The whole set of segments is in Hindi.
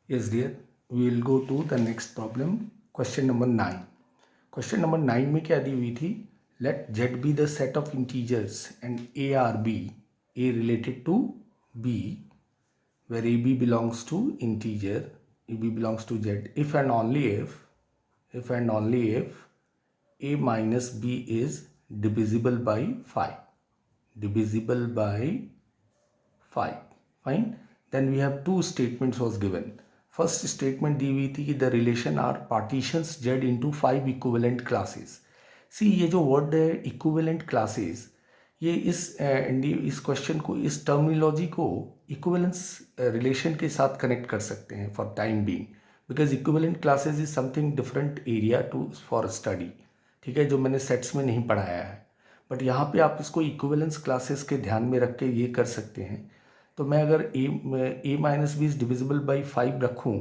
Yes, dear. We will go to the next problem. Question number 9. Question number 9 में क्या दी हुई थी? Let Z be the set of integers and A are B. A related to B, where AB belongs to integer, AB belongs to Z. If and only if A minus B is divisible by 5. Divisible by 5. Fine. Then we have two statements was given. First statement दी हुई थी कि the relation are partitions Z into 5 equivalent classes. See, ये जो वर्ड है equivalent classes, ये इस क्वेश्चन को, इस टर्मिनोलॉजी को इक्विवेलेंस रिलेशन के साथ कनेक्ट कर सकते हैं for time being, because equivalent classes is something different area to for study. ठीक है, जो मैंने सेट्स में नहीं पढ़ाया है, बट यहाँ पे आप इसको इक्विवेलेंस क्लासेस के ध्यान में रख के ये कर सकते हैं. तो मैं अगर A minus B is divisible by 5 रखूँ,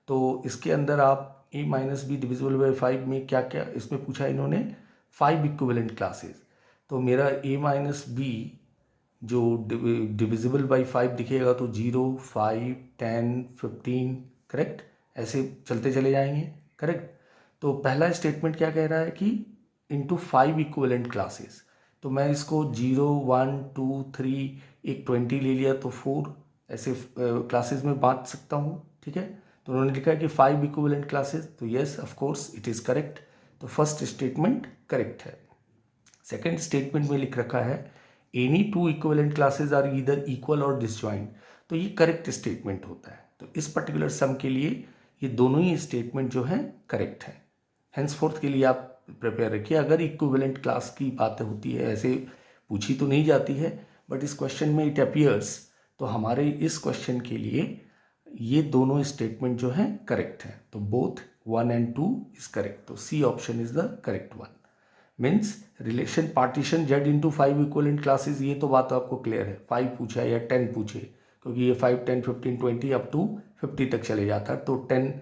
तो इसके अंदर आप A minus B divisible by 5 में क्या क्या इसमें पूछा इन्होंने, 5 इक्विवेलेंट क्लासेस. तो मेरा ए माइनस बी जो डिविजिबल बाई 5 दिखेगा तो 0, 5, 10, 15, करेक्ट, ऐसे चलते चले जाएंगे. करेक्ट. तो पहला स्टेटमेंट क्या कह रहा है कि इंटू 5 इक्विवेलेंट क्लासेस. तो मैं इसको 0, 1, 2, 3, एक 20 ले लिया तो 4 ऐसे क्लासेस में बांट सकता हूँ. ठीक है. तो उन्होंने लिखा है कि 5 इक्विवेलेंट क्लासेस. तो yes, of course it is correct. तो फर्स्ट स्टेटमेंट करेक्ट है. सेकेंड स्टेटमेंट में लिख रखा है any 2 equivalent classes are either equal और डिसजॉइंट. तो ये करेक्ट स्टेटमेंट होता है. तो इस पर्टिकुलर सम के लिए ये दोनों ही स्टेटमेंट जो है करेक्ट है. हेंसफोर्थ के लिए आप प्रिपेयर रखिए. अगर इक्विवेलेंट क्लास की बात होती है, ऐसे पूछी तो नहीं जाती है, बट इस क्वेश्चन में इट अपियर्स, तो हमारे इस क्वेश्चन के लिए ये दोनों स्टेटमेंट जो है करेक्ट है. तो बोथ 1 and 2 इज करेक्ट. तो C option is the correct one. Means relation partition Z into 5 equivalent classes, ये तो बात आपको क्लियर है. 5 पूछा है या 10 पूछे, क्योंकि ये 5, 10, 15, 20 अप टू 50 तक चले जाता है, तो 10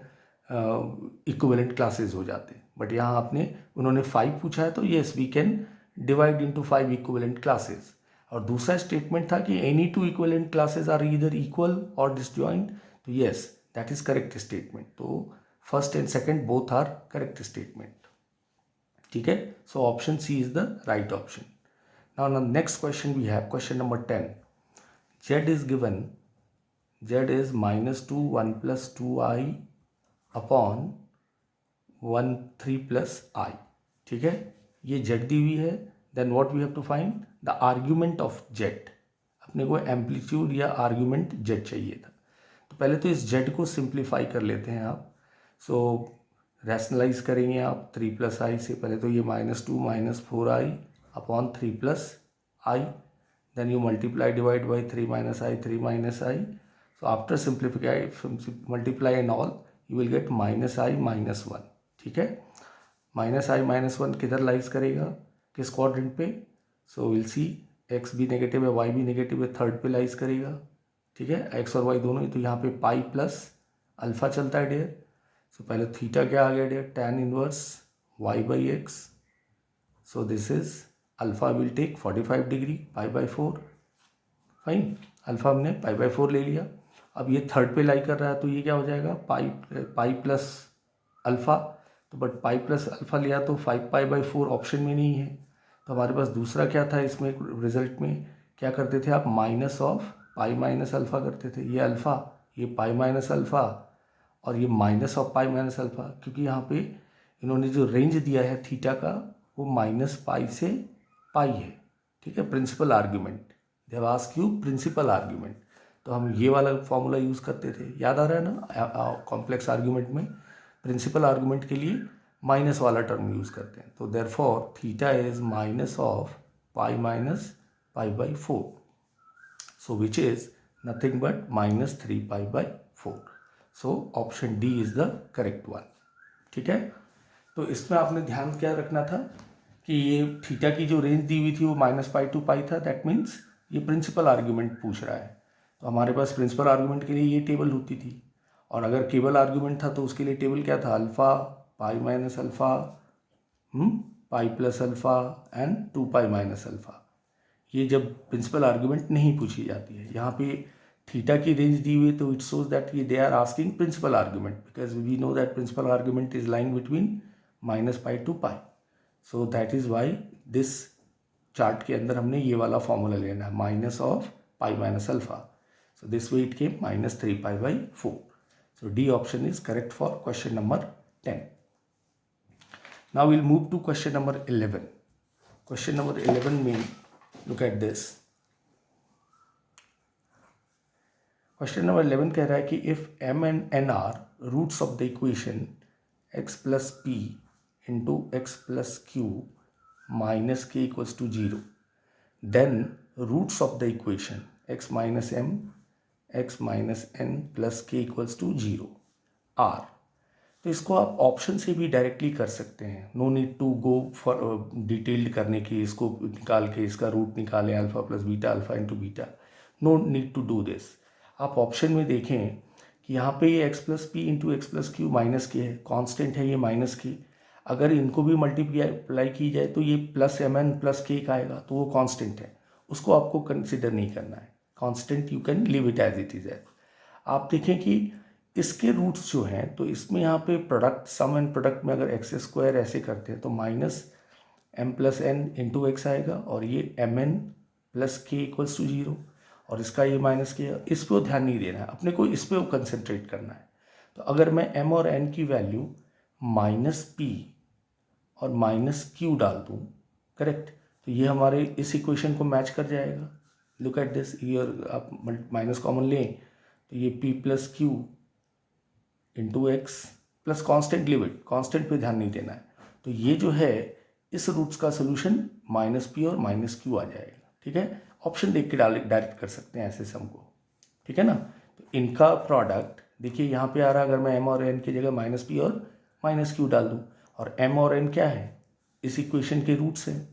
इक्विवेलेंट क्लासेस हो जाते हैं. बट यहाँ उन्होंने 5 पूछा है, तो yes we can divide into 5 equivalent classes. और दूसरा स्टेटमेंट था कि any 2 equivalent classes are either equal और डिसजॉइंट. तो yes, that is correct statement. तो first and second both are correct statement. ठीक है. So option C is the right option. Now next question we have question number 10. Z is given, Z is -2 1 plus 2i upon 1 3 plus i. ठीक है. ये Z दी हुई है. Then what we have to find the argument of Z. अपने को एम्पलीट्यूड या आर्ग्यूमेंट Z चाहिए था. तो पहले तो इस Z को सिंप्लीफाई कर लेते हैं आप. सो रैशनलाइज करेंगे आप 3 प्लस आई से. पहले तो ये -2 -4i upon 3 plus I. then you multiply divide by 3 minus i, 3 minus i. So after multiply and all, you will get minus i minus 1. ठीक है. minus i minus 1 किधर लाइज करेगा, किस क्वाड्रेंट पे. सो विल सी x भी नेगेटिव है, y भी नेगेटिव है, थर्ड पे लाइज करेगा. ठीक है. x और y दोनों ही. तो यहाँ पे पाई प्लस अल्फा चलता है डियर. सो पहले थीटा क्या आ गया dear, tan inverse y by एक्स. So this is alpha will take 45 degree, pi by 4. Fine. Alpha हमने पाई बाई 4 ले लिया. अब ये थर्ड पे लाई कर रहा है, तो ये क्या हो जाएगा, पाई प्लस अल्फा. तो बट पाई प्लस अल्फा लिया तो 5 पाई बाई 4 ऑप्शन में नहीं है. तो हमारे पास दूसरा क्या था, इसमें रिजल्ट में क्या करते थे आप, minus of pi minus alpha करते थे. ये अल्फा, ये पाई माइनस अल्फा, और ये minus of pi minus alpha. क्योंकि यहाँ पे इन्होंने जो रेंज दिया है थीटा का, वो माइनस पाई से पाई है. ठीक है. Principal argument, they have asked you principal argument. तो हम ये वाला फॉर्मूला यूज़ करते थे, याद आ रहा है ना. कॉम्प्लेक्स आर्ग्यूमेंट में प्रिंसिपल आर्ग्यूमेंट के लिए माइनस वाला टर्म यूज़ करते हैं. तो therefore theta is minus of pi minus pi by 4. So which is nothing but -3 pi by 4. So option D is the correct one. ठीक है. तो इसमें आपने ध्यान क्या रखना था कि ये थीटा की जो रेंज दी हुई थी वो -पाई टू पाई था. दैट मीन्स ये प्रिंसिपल आर्ग्यूमेंट पूछ रहा है. तो हमारे पास प्रिंसिपल आर्ग्यूमेंट के लिए ये टेबल होती थी. और अगर केवल आर्ग्यूमेंट था तो उसके लिए टेबल क्या था, alpha, pi minus alpha, pi plus alpha and 2 pi minus alpha. ये जब प्रिंसिपल आर्ग्यूमेंट नहीं पूछी जाती है. यहाँ पे थीटा की रेंज दी हुई, तो it shows that they are asking principal argument, because we know that principal argument is lying between -π to π. So that is why this chart के अंदर हमने ये वाला फॉर्मूला लेना है, minus of pi minus alpha. So this way it came -3π/4. So D option is correct for question number 10. Now we'll move to question number 11. Question number 11 में look at this. Question number 11 कह रहा है कि if m and n are roots of the equation x plus p into x plus q minus k equals to 0, then roots of the equation x minus m, x minus n plus k equals to 0 are. तो इसको आप ऑप्शन से भी डायरेक्टली कर सकते हैं, no need to go for detailed करने की, इसको निकाल के इसका रूट निकालें alpha plus beta alpha into beta, no need to do this. आप ऑप्शन में देखें कि यहाँ पे ये x plus p into x plus q minus k है, कांस्टेंट है ये माइनस के, अगर इनको भी मल्टीप्लाई की जाए तो ये प्लस एम एन प्लस के का आएगा, तो वो कांस्टेंट है, उसको आपको कंसिडर नहीं करना है. Constant you can leave it as it is. आप देखें कि इसके रूट्स जो हैं, तो इसमें यहाँ पे प्रोडक्ट सम एंड प्रोडक्ट में अगर एक्स स्क्वायर ऐसे करते हैं तो minus m plus n into x आएगा, और ये m n plus k equals to 0, और इसका ये माइनस के, इस पर ध्यान नहीं देना है अपने को, इस पर कंसंट्रेट करना है. तो अगर मैं एम और एन की वैल्यू माइनस पी और माइनस क्यू डाल दूँ, करेक्ट, तो ये हमारे इस इक्वेशन को मैच कर जाएगा. लुक एट दिस, ईयर आप माइनस कॉमन लें तो ये P plus Q into x plus constant limit, constant पे ध्यान नहीं देना है, तो ये जो है इस रूट्स का सोल्यूशन माइनस पी और माइनस क्यू आ जाएगा. ठीक है, ऑप्शन देख के डायरेक्ट कर सकते हैं ऐसे सम को. ठीक है ना, तो इनका प्रोडक्ट देखिए यहाँ पे आ रहा है, अगर मैं एम और एन की जगह माइनस पी और माइनस क्यू डाल दूँ, और एम और एन क्या है, इस इक्वेशन के रूट्स हैं,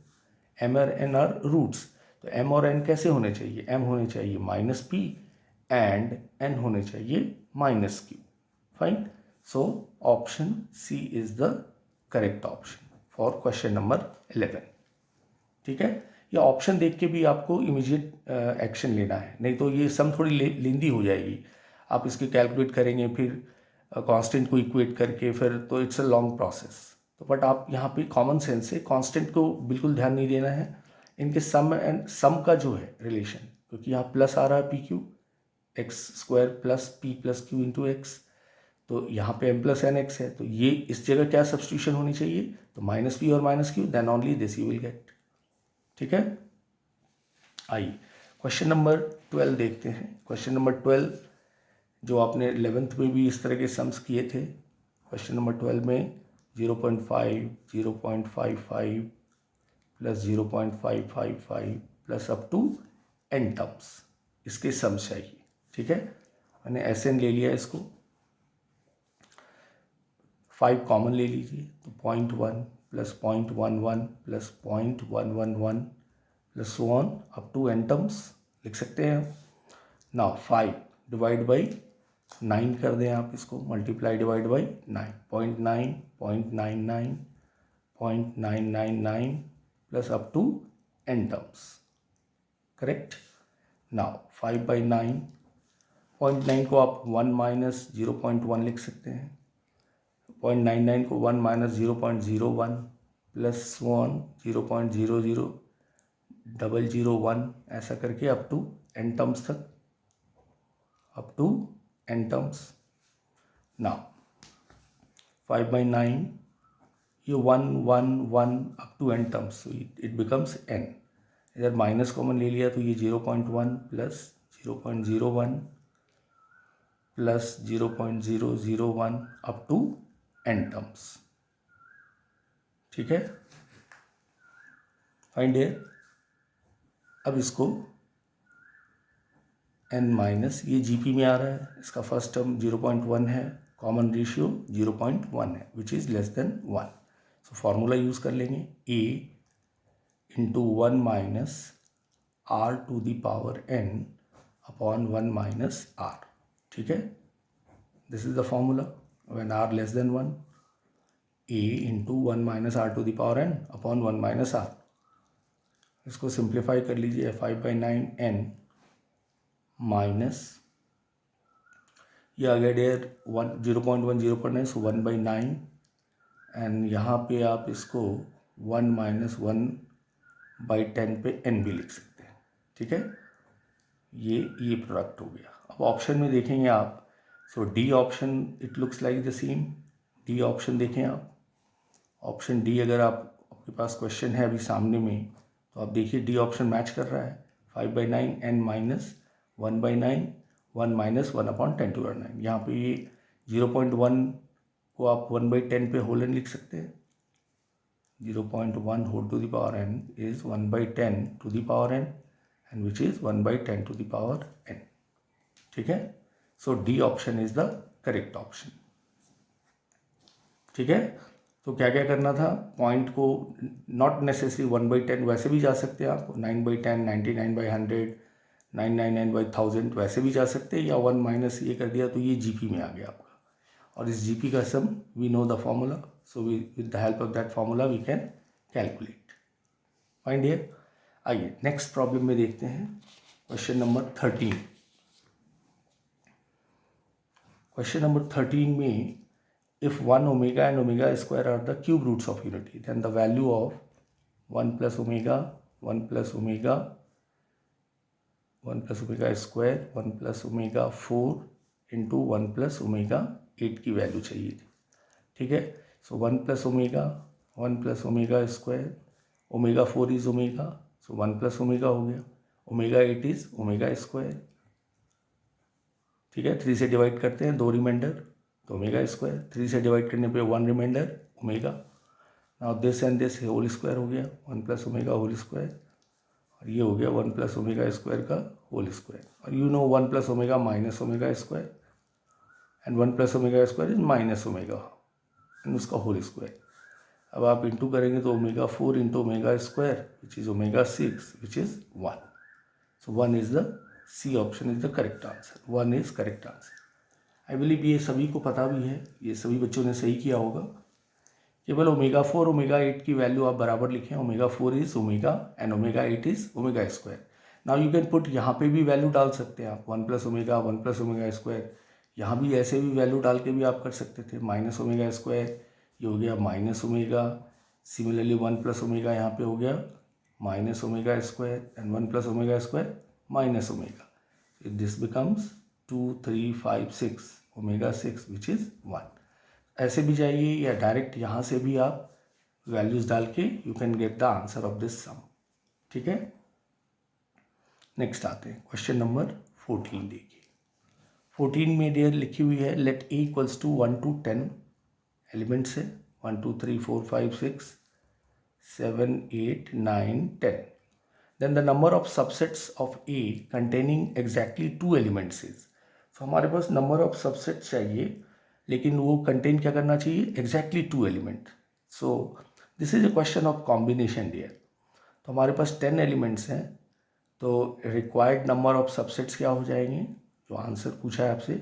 एम और एन आर रूट्स, तो एम और एन कैसे होने चाहिए, एम होने चाहिए माइनस पी एंड एन होने चाहिए minus Q. Fine. So option C is the correct option for question number 11. ठीक है, ये ऑप्शन देख के भी आपको इमीडिएट एक्शन लेना है, नहीं तो ये सम थोड़ी लेंदी हो जाएगी. आप इसके कैलकुलेट करेंगे, फिर कांस्टेंट को इक्वेट करके, फिर तो इट्स अ लॉन्ग प्रोसेस. तो बट आप यहाँ पे कॉमन सेंस से कांस्टेंट को बिल्कुल ध्यान नहीं देना है, इनके सम एंड सम का जो है रिलेशन, क्योंकि यहाँ प्लस आ रहा है P Q, x square plus P plus Q into x, तो यहाँ पे m प्लस एन एक्स है, तो ये इस जगह क्या सब्स्टिट्यूशन होनी चाहिए, तो माइनस पी और minus q, then only this you will get. ठीक है, आइए क्वेश्चन नंबर 12 देखते हैं. क्वेश्चन नंबर 12 जो आपने 11th में भी इस तरह के सम्स किए थे. क्वेश्चन नंबर 12 में 0.5, 0.55 plus 0.555 plus up to n terms, इसके सम्स चाहिए. ठीक है, मैंने SN ले लिया इसको, 5 कॉमन ले लीजिए, तो 0.1 plus 0.11 plus 0.111 plus so on up to n terms लिख सकते हैं. नाउ 5 डिवाइड बाई 9 कर दें आप इसको, multiply divide by 9, 0.9, 0.99, 0.999 plus up to n terms, correct. Now 5 by 9, 0.9 को आप 1 माइनस 0.1 लिख सकते हैं, 0.99 को 1 माइनस 0.01 प्लस 0.00001, ऐसा करके अप टू n टर्म्स तक, up to n terms. Now 5 by 9, ये 1 1 1 up to n terms, it becomes n. इधर माइनस कॉमन ले लिया तो ये 0.1 plus 0.01 plus 0.001 up to n terms. ठीक है, फाइंड हियर. अब इसको n माइनस, ये जीपी में आ रहा है, इसका फर्स्ट टर्म 0.1 है, कॉमन रेशियो 0.1 है, which is less than 1. So formula use कर लेंगे, a into 1 minus r to the power n upon 1 minus r. ठीक है, this is the formula when r less than 1, a into 1 minus r to the power n upon 1 minus r. इसको सिंप्लीफाई कर लीजिए, 5 बाई 9 n माइनस ये आ गया डियर 0.10 सो 1/9 एंड यहाँ पे आप इसको 1 - 1/10 पे n भी लिख सकते हैं, ठीक है। ये प्रोडक्ट हो गया। अब ऑप्शन में देखेंगे आप, so D option it looks like the same. D option देखें आप, ऑप्शन डी अगर आपके पास क्वेश्चन है अभी सामने में तो आप देखिए डी ऑप्शन मैच कर रहा है। 5/9 n - 1/9 1 - 1/10⁻⁹। यहाँ पे ये 0.1 को आप 1/10 पे होल n लिख सकते हैं। 0.1 whole to the power n is 1/10 to the power n and which is 1/10 to the power n, ठीक है। So D option is the correct option, ठीक है। तो क्या क्या करना था, पॉइंट को नॉट नेसेसरी 1/10 वैसे भी जा सकते हैं आप, 9/10 99/100 999/1000 वैसे भी जा सकते हैं, या 1 माइनस ये कर दिया तो ये जीपी में आ गया आपका। और इस जीपी का sum we know the formula, so we with the help of that formula we can calculate. Find here. आइए नेक्स्ट प्रॉब्लम में देखते हैं, क्वेश्चन नंबर 13। क्वेश्चन नंबर 13 में if 1 omega and omega square are the cube roots of unity, then the value of 1 plus omega 1 plus omega 1 plus omega square 1 plus omega 4 into 1 plus omega 8 की वैल्यू चाहिए थी, ठीक है। सो 1 plus omega 1 plus omega square, omega 4 is omega, so 1 plus omega हो गया, omega 8 is omega square, ठीक है। 3 से डिवाइड करते हैं, 2 रिमाइंडर तो ओमेगा स्क्वायर, 3 से डिवाइड करने पे 1 remainder omega. Now this and this whole square हो गया, 1 प्लस ओमेगा होल स्क्वायर, और ये हो गया 1 प्लस ओमेगा स्क्वायर का होल स्क्वायर। और you know 1 plus omega minus omega square and 1 plus omega square is minus omega and उसका होल स्क्वायर। अब आप इंटू करेंगे तो omega 4 into omega square which is omega 6 which is 1। So 1 is the C option is the correct answer, 1 is correct answer. I believe ये सभी को पता भी है, ये सभी बच्चों ने सही किया होगा। केवल ओमेगा 4 ओमेगा 8 की वैल्यू आप बराबर लिखें, omega 4 is omega and omega 8 is omega square. Now you can put, यहाँ पे भी वैल्यू डाल सकते हैं आप, 1 plus omega 1 plus omega square, यहाँ भी ऐसे भी वैल्यू डाल के भी आप कर सकते थे। माइनस ओमेगा स्क्वायर ये हो गया minus omega, similarly 1 plus omega यहाँ पे हो गया minus omega square and 1 plus omega square minus omega. This becomes 2 3 5 6 omega 6 which is 1। ऐसे भी जाइए या डायरेक्ट यहाँ से भी आप वैल्यूज डाल के you can get the answer of this sum, ठीक है। नेक्स्ट आते हैं क्वेश्चन नंबर 14 देखिए। 14 में डियर लिखी हुई है let A equals to 1 to 10 elements है, 1 2 3 4 5 6 7 8 9 10। Then the number of subsets of A containing exactly 2 elements is। तो हमारे पास नंबर ऑफ सबसेट्स चाहिए, लेकिन वो कंटेन क्या करना चाहिए, exactly 2 element. So this is a question of combination dear. तो हमारे पास 10 एलिमेंट्स हैं, तो रिक्वायर्ड नंबर ऑफ सबसेट्स क्या हो जाएंगे, जो आंसर पूछा है आपसे।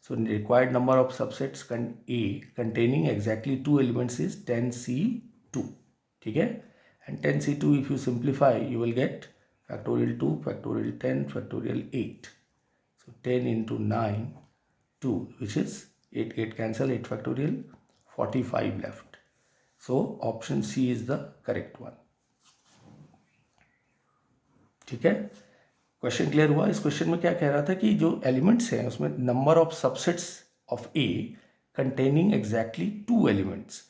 So required number of subsets A containing exactly 2 elements is 10C2, ठीक है। And 10C2 if you simplify you will get factorial 2 factorial 10 factorial 8, so 10 into 9 2 which is 8 cancel 8 factorial 45 left, so option C is the correct one, ठीक है। क्वेश्चन क्लियर हुआ। इस क्वेश्चन में क्या कह रहा था कि जो एलिमेंट्स हैं उसमें number of subsets of A containing exactly 2 elements,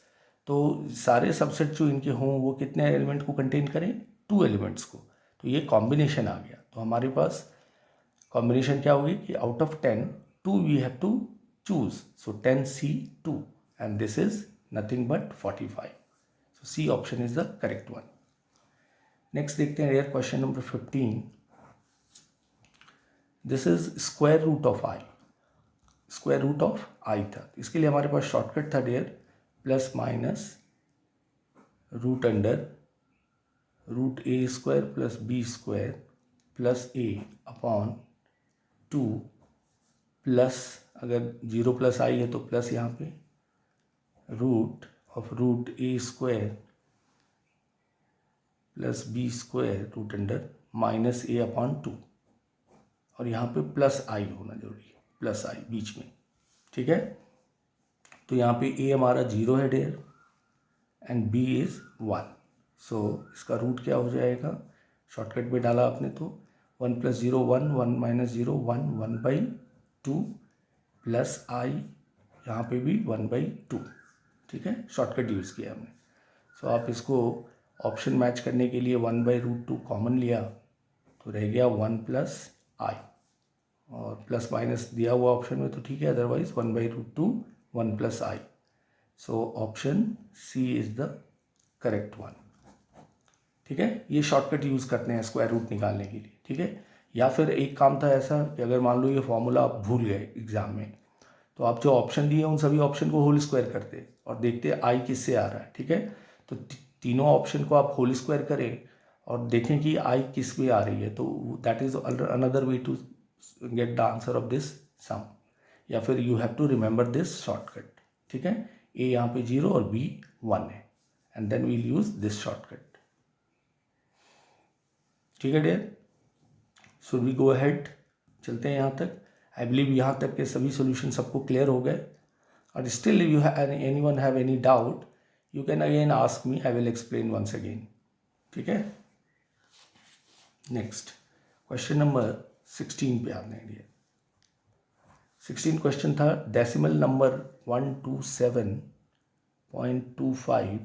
तो सारे सबसेट जो इनके हों वो कितने एलिमेंट को कंटेन करें, 2 एलिमेंट्स को। तो ये कॉम्बिनेशन आ गया। तो हमारे पास कॉम्बिनेशन क्या होगी कि out of 10 2 we have to choose, सो 10C2 and this is nothing but 45, so C option is the correct one. Next देखते हैं यार question number 15। This is square root of I, square root of I था। इसके लिए हमारे पास शॉर्टकट था dear, plus minus root under root A square plus B square plus A upon 2 plus, अगर 0 प्लस आई है तो प्लस यहाँ पे root of root A square plus B square root under minus a upon 2, और यहाँ पे प्लस आई होना जरूरी है, प्लस आई बीच में, ठीक है। तो यहाँ पे a हमारा 0 है डियर एंड b इज़ 1। सो इसका रूट क्या हो जाएगा, शॉर्टकट में डाला आपने तो 1 + 0 1, 1 - 0 1, 1/2 प्लस आई, यहाँ पे भी 1/2, ठीक है, शॉर्टकट यूज़ किया हमने। सो आप इसको ऑप्शन मैच करने के लिए 1/√2 कॉमन लिया तो रह गया 1 + i, और प्लस माइनस दिया हुआ ऑप्शन में तो ठीक है, otherwise 1/√2 1 + i। So option C is the correct one, ठीक है। ये शॉर्टकट यूज़ करते हैं स्क्वायर रूट निकालने के लिए, ठीक है। या फिर एक काम था ऐसा कि अगर मान लो ये फॉर्मूला आप भूल गए एग्जाम में, तो आप जो ऑप्शन दिए उन सभी ऑप्शन को होल स्क्वायर करते और देखते आई किससे आ रहा है, ठीक है। तो तीनों ऑप्शन को आप होल स्क्वायर करें और देखें कि आई किस में आ रही है, तो that is another way to get the answer of this sum. या फिर you have to remember this shortcut, ठीक है। ए यहाँ पे 0 और बी 1 है, and then we'll use this shortcut, ठीक है dear. Should we go ahead, चलते हैं यहाँ तक। आई बिलीव यहाँ तक के सभी सोल्यूशन सबको क्लियर हो गए, और still you anyone have any doubt you can again ask me, I will explain once again, ठीक है। नेक्स्ट क्वेश्चन नंबर 16 पे आते हैं डियर। 16 क्वेश्चन था, डेसिमल नंबर 127.25,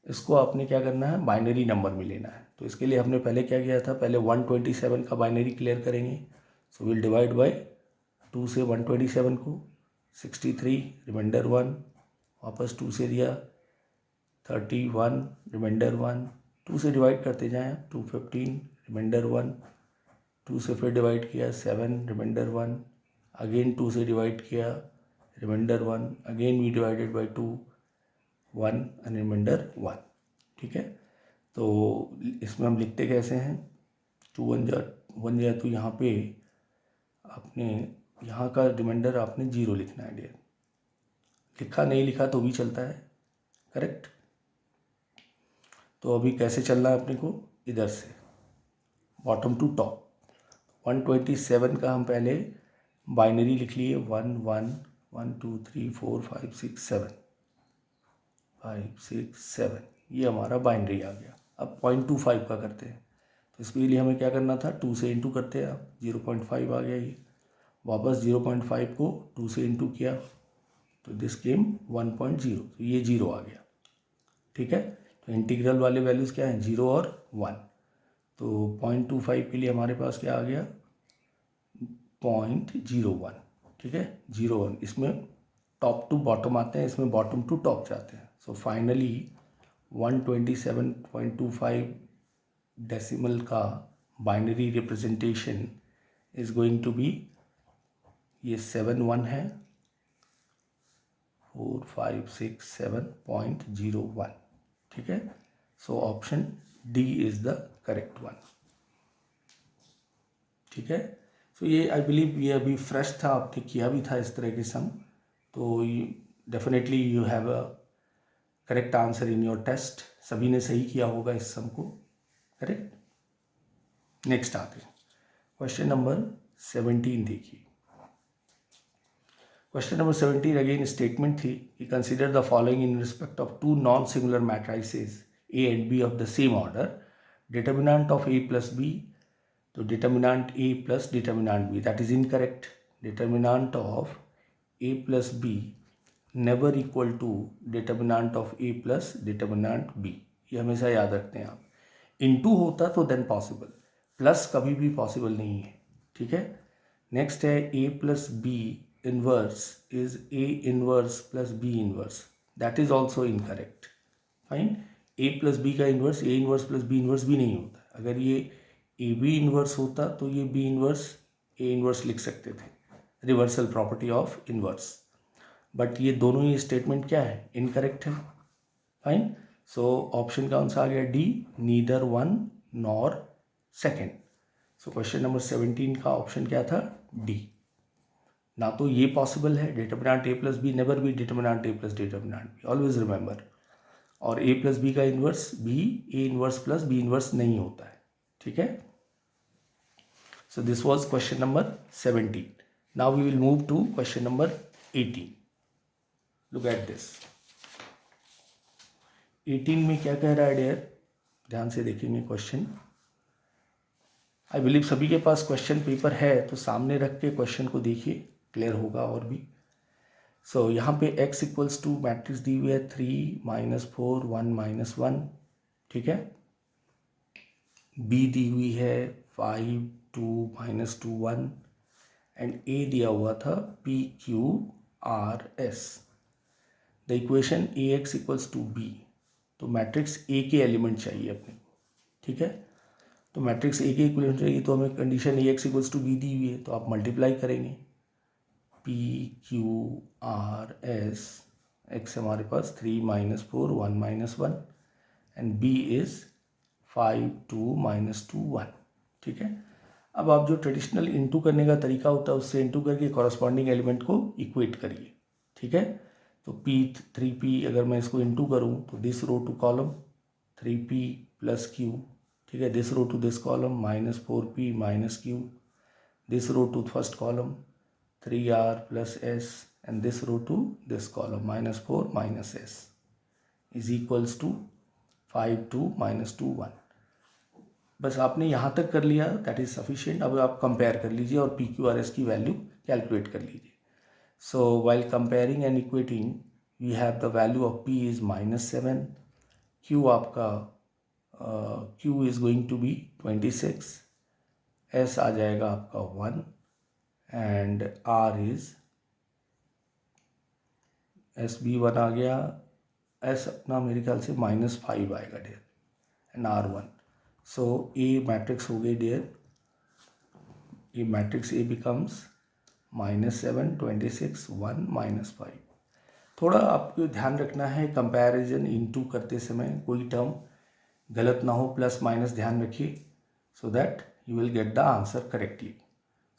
इसको आपने क्या करना है, बाइनरी नंबर में लेना है। तो इसके लिए हमने पहले क्या किया था, पहले 127 का बाइनरी क्लियर करेंगे। सो विल डिवाइड बाय 2 से 127 को, 63 रिमाइंडर 1, वापस 2 से दिया 31 रिमाइंडर 1, 2 से डिवाइड करते जाएँ 215 रिमाइंडर 1, 2 से फिर डिवाइड किया 7 रिमाइंडर 1, अगेन 2 से डिवाइड किया remainder 1, again we divided by 2 1 and remainder 1, ठीक है। तो इसमें हम लिखते कैसे हैं, 2 1 जा तो यहाँ पे आपने यहाँ का रिमाइंडर आपने 0 लिखना है डियर, लिखा नहीं लिखा तो भी चलता है, करेक्ट। तो अभी कैसे चलना है अपने को, इधर से बॉटम टू टॉप। 127 का हम पहले बाइनरी लिख लिए 1 1 1 2 3 4 5 6 7 5 6 7, ये हमारा बाइनरी आ गया। अब 0.25 का करते हैं, तो इसके लिए हमें क्या करना था, 2 से इंटू करते हैं आप, 0.5 आ गया ये, वापस 0.5 को 2 से इंटू किया तो दिस केम 1.0, तो ये 0 आ गया, ठीक है। तो इंटीग्रल वाले वैल्यूज़ क्या हैं, 0 और 1। तो 0.25 के लिए हमारे पास क्या आ गया, 0.01, ठीक है, 0.1। इसमें टॉप टू बॉटम आते हैं, इसमें बॉटम टू टॉप जाते हैं। सो फाइनली 127.25 डेसिमल का binary representation is going to be, ये 7 1 है, 4 5 6 7.01, ठीक है। So option D is the correct one, ठीक है। सो ये आई बिलीव ये अभी फ्रेश था, आपने किया भी था इस तरह के सम, तो definitely you have a correct answer in your test, सभी ने सही किया होगा इस सम को, करेक्ट। नेक्स्ट आते हैं क्वेश्चन नंबर 17, देखिए क्वेश्चन नंबर 17 अगेन स्टेटमेंट थी कि consider the following in respect of 2 non singular matrices A and B of the same order, determinant of A plus B, तो determinant A plus determinant B, that is incorrect. Determinant of A plus B never equal to determinant of A plus determinant B, ये हमेशा याद रखते हैं आप। इनटू होता तो देन पॉसिबल, प्लस कभी भी पॉसिबल नहीं है, ठीक है। नेक्स्ट है A plus B inverse is A inverse plus B inverse, that is also incorrect. Fine, A plus B का inverse A inverse plus B inverse भी नहीं होता। अगर ये ए बी इनवर्स होता तो ये बी इनवर्स ए इनवर्स लिख सकते थे, reversal property of inverse, but ये दोनों ही स्टेटमेंट क्या है, इनकरेक्ट है। फाइन, सो ऑप्शन कौन सा आ गया, D, neither one nor second. So question number 17 का ऑप्शन क्या था, डी। ना तो ये पॉसिबल है, determinant A plus B never be determinant A plus determinant B, always remember. और ए प्लस बी का inverse B A inverse plus B inverse नहीं होता है, ठीक है। So this was question number 17. Now we will move to question number 18. Look at this. 18 में क्या कह रहा है डियर? ध्यान से देखेंगे क्वेश्चन. आई बिलीव सभी के पास क्वेश्चन पेपर है, तो सामने रख के क्वेश्चन को देखिए, क्लियर होगा और भी. सो यहाँ पे x इक्वल्स टू मैट्रिक्स दी हुई है 3 -4 1 -1. ठीक है. b दी हुई है 5 2 -2 1 एंड a दिया हुआ था p q r s. The equation ax equals to b. तो मैट्रिक्स a के एलिमेंट चाहिए अपने. ठीक है. तो मैट्रिक्स ए के इक्विवेलेंट चाहिए, तो हमें condition A X equals to B दी हुई है, तो आप मल्टीप्लाई करेंगे. P Q R S. X हमारे पास 3 -4 1 -1 एंड बी इज़ 5 2 -2 1. ठीक है. अब आप जो ट्रेडिशनल इंटू करने का तरीका होता है उससे इंटू करके कॉरस्पॉन्डिंग एलिमेंट को इक्वेट करिए. ठीक है. तो पी 3p अगर मैं इसको इंटू करूँ तो this row to column 3p + q. ठीक है. This row to this column -4p -q. This row to first column 3r + s and this row to this column -4 - s is equals to 5 2 -2 1. बस आपने यहाँ तक कर लिया, दैट इज सफिशिएंट. अब आप कंपेयर कर लीजिए और पी क्यू आर एस की वैल्यू कैलकुलेट कर लीजिए. So while comparing and equating we have the value of p is -7. q आपका q is going to be 26. s आ जाएगा आपका 1 एंड r इज़ s भी 1 आ गया. s अपना मेरे ख्याल से -5 आएगा डियर एंड r 1. सो a मैट्रिक्स हो गई डियर. ये मैट्रिक्स a बिकम्स -7 26 1 -5. थोड़ा आपको ध्यान रखना है कंपैरिजन इनटू करते समय कोई टर्म गलत ना हो, प्लस माइनस ध्यान रखिए so that you will get the answer correctly.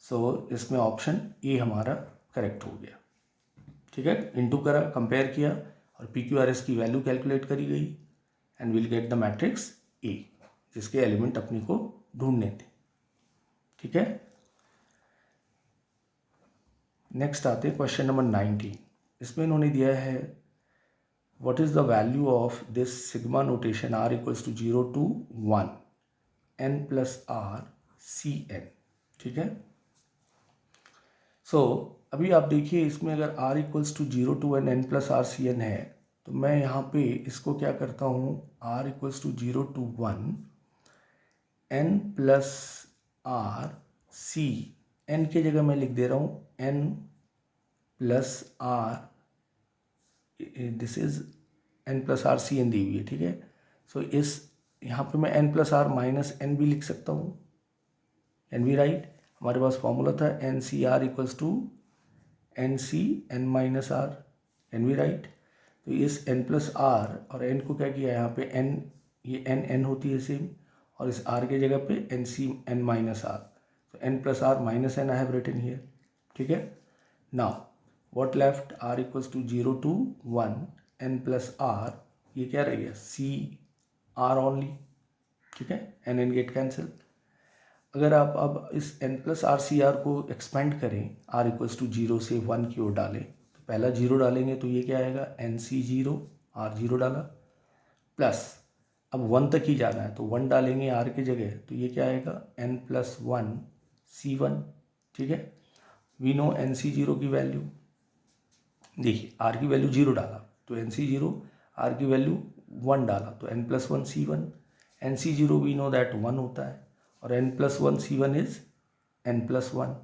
So इसमें ऑप्शन ए हमारा करेक्ट हो गया. ठीक है. इनटू करा, कंपेयर किया और पी क्यू आर एस की वैल्यू कैलकुलेट करी गई and will get the matrix A जिसके एलिमेंट अपने को ढूंढने थे. ठीक है. नेक्स्ट आते हैं क्वेश्चन नंबर 19. इसमें इन्होंने दिया है what is the value of this sigma notation r equals to 0 to 1 n + r c n. ठीक है. सो अभी आप देखिए इसमें अगर r equals to 0 to 1 n + r c n है तो मैं यहाँ पे इसको क्या करता हूँ, r equals to 0 to 1 n + r c. n की जगह मैं लिख दे रहा हूँ n + r. This is n + r c n दी हुई है. ठीक है. सो इस यहाँ पे मैं n + r - n भी लिख सकता हूँ. Can we write? हमारे पास फॉर्मूला था NCR equals to NC n - r. Can we write? तो इस n + r और n को क्या किया यहाँ पे n, ये n होती है सेम, और इस r के जगह पे NC n - r. तो n + r - n I have written here. ठीक है. Now what left? r equals to 0 to 1 n + r. ये क्या रह गया? c r only. ठीक है. n get cancel. अगर आप अब इस n + r c r को एक्सपेंड करें, r इक्वल्स टू 0 से 1 की ओर डालें, तो पहला 0 डालेंगे तो ये क्या आएगा? NC 0 r 0 डाला, प्लस अब 1 तक ही जाना है तो 1 डालेंगे r की जगह, तो ये क्या आएगा? n + 1 c 1. ठीक है. वी नो NC 0 की वैल्यू. देखिए r की वैल्यू 0 डाला तो NC 0, r की वैल्यू 1 डाला तो n + 1 c1. NC 0 we know that 1 होता है और n + 1 c1 इज n + 1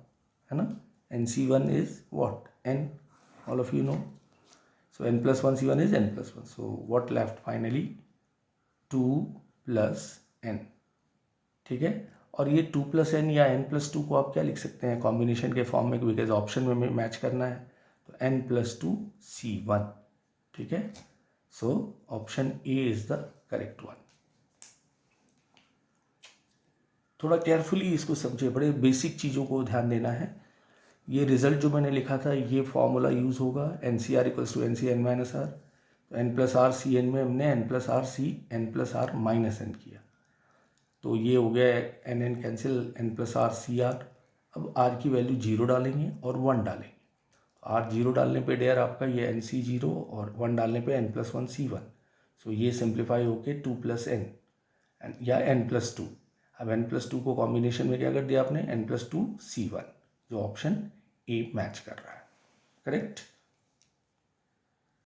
है ना. NC 1 is what? n. All of you know. So n + 1 c1 is n + 1. So what left finally? 2 + n. ठीक है. और ये 2 + n या n + 2 को आप क्या लिख सकते हैं? कॉम्बिनेशन के फॉर्म में, बिकॉज ऑप्शन में मैच करना है. तो n + 2 c1. ठीक है. So option A is the correct one. थोड़ा केयरफुली इसको समझे, बड़े बेसिक चीज़ों को ध्यान देना है. ये रिजल्ट जो मैंने लिखा था ये फॉर्मूला यूज़ होगा NCR equals to NC n - r. तो n + r c n में हमने n + r c n + r - n किया, तो ये हो गया n cancel, n + r c r. अब r की वैल्यू 0 डालेंगे और 1 डालेंगे, आर जीरो डालने पे डेयर आपका ये एन सी जीरो और 1 डालने पे n प्लस वन सी वन. सो ये सिंप्लीफाई होके 2 प्लस एन या n प्लस टू. अब n प्लस टू को कॉम्बिनेशन में क्या कर दिया आपने, n प्लस टू सी वन, जो ऑप्शन ए मैच कर रहा है. करेक्ट.